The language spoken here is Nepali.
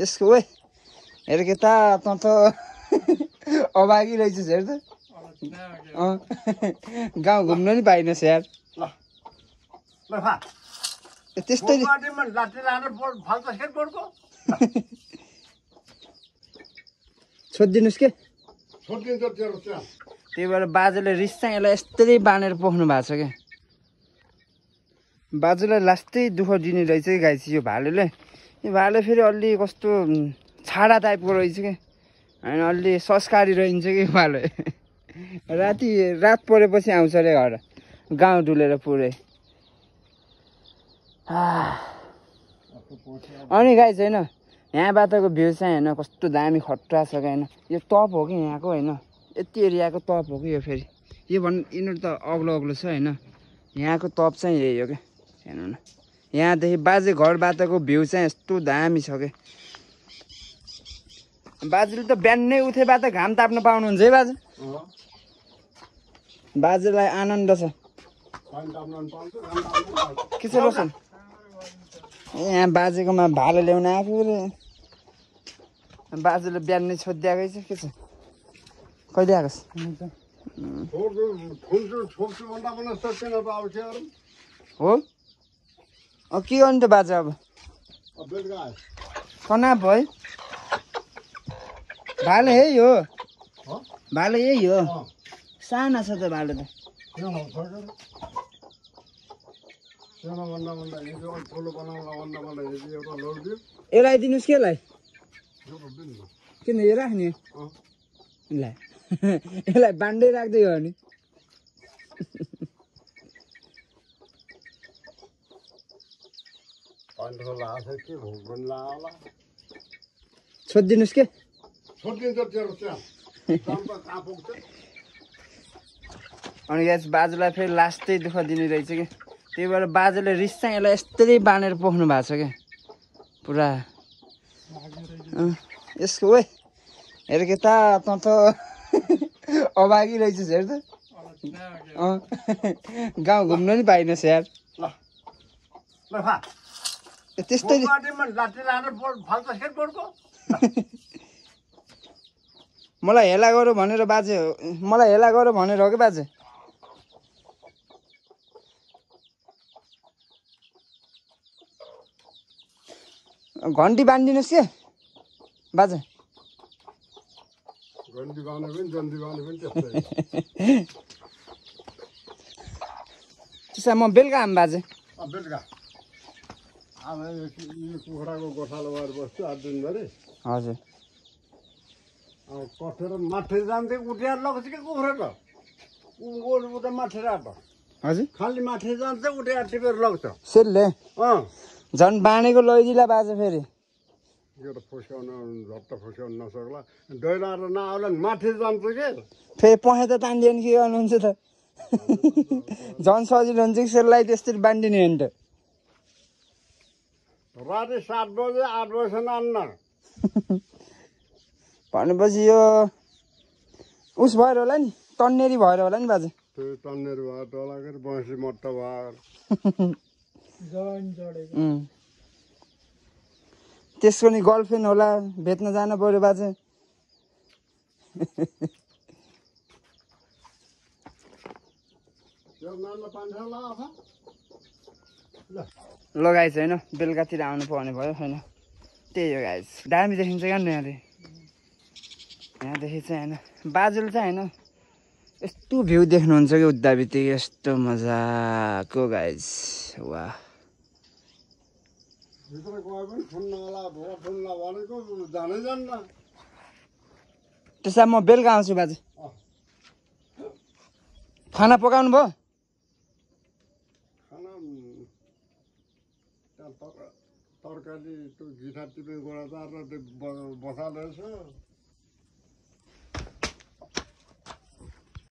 यसको ओए हेर के त अभागी रहेछस् हेर त गाउँ घुम्न नि पाइनस् यार त्यस्तै सोधिदिनुहोस् के त्यही भएर बाजेले रिस चाहिँ यसलाई यस्तै बाँधेर पोख्नु भएको छ क्या बाजुलाई लास्टै दुःख दिने रहेछ कि गाई यो भालेले यो भाले फेरि अलि कस्तो छाडा टाइपको रहेछ कि होइन अलि संस्कारी रहन्छ कि भाले रात परेपछि आउँछ अरे घर गाउँ डुलेर पुरै अनि गाई चाहिँ होइन यहाँबाटको भ्यू चाहिँ होइन कस्तो दामी खट्रा छ क्या होइन यो टप हो कि यहाँको होइन यति एरियाको टप हो कि यो फेरि यो यिनीहरू त अग्लो अग्लो छ होइन यहाँको टप चाहिँ यही हो क्या हेर्नु न यहाँदेखि बाजे घरबाटको भ्यू चाहिँ यस्तो दामी छ क्या बाजेले त बिहानै उठेबाट घाम ताप्न पाउनुहुन्छ है बाजे बाजेलाई आनन्द छ के छ रोशन यहाँ बाजेकोमा भाले ल्याउन आएको रे बाजेले बिहानै छोडिदिएकै छ के छ कहिले आएकोस् हो के गर्नु त बाजे अब तनाव भयो भाले यही हो भाले यही हो साना छ त भाले त यसलाई दिनुहोस् के यसलाई किन यो राख्ने यसलाई बान्डै राख्दै हो नि सोधिदिनुहोस् के अनि गाइस बाजुलाई फेरि लास्टै दुःख दिने रहेछ कि त्यही भएर बाजेले रिस चाहिँ यसलाई यस्तै बाँधेर पोख्नु भएको छ क्या पुरा यसको ओए हेर के त अभागी रहेछस् हेर त गाउँ घुम्न नि पाइनस् यार त्यस्तै मलाई हेला गर भनेर बाजे मलाई हेला गर भनेर हो कि बाजे घन्टी बान्दिनुहोस् के बाजे त्यसो म बेलुका आऊँ बाजे कुखुराको गोठालो भएर बस्छु 8 दिनभरि हजुर कठेर माथि जान्थे उठेर लग्छ कि कुखुरा त उता माथि रात हजुर खाली माथि जान्छ उठेर टिपेर लग्छ सेलले झन् बाँडेको लैदिला बाजे फेरि यो त फुस्याउन झट्ट फुस्याउन नसक्ला डैलाएर नआउला माथि जान्छ के फेरि पखेटा तान्दियो नि के गर्नुहुन्छ त झन् सजिलो हुन्छ कि सेललाई त्यसरी बाँडिने हो नि त राति 7 बजे 8 बजेसम्म आन्न भनेपछि यो उस भएर होला नि तन्नेरी भएर होला नि बाजे त्यो तन्नेरी भएर टोलाको बँसी मट्ट भएर त्यसको नि गर्लफ्रेन्ड होला भेट्न जानु पर्यो बाजे ल गाइस होइन बेलुकातिर आउनु पर्ने भयो होइन त्यही हो गाइस दामी देखिन्छ क्या यहाँले यहाँदेखि चाहिँ होइन बाजुले चाहिँ होइन यस्तो भ्यू देख्नुहुन्छ कि उता बित्तिकै यस्तो मजाको गाइस वाह त्यसो म बेलुका आउँछु बाजे खाना पकाउनु भयो तरकारी त्यो घिठा टिपेको गोडा चार बसालेर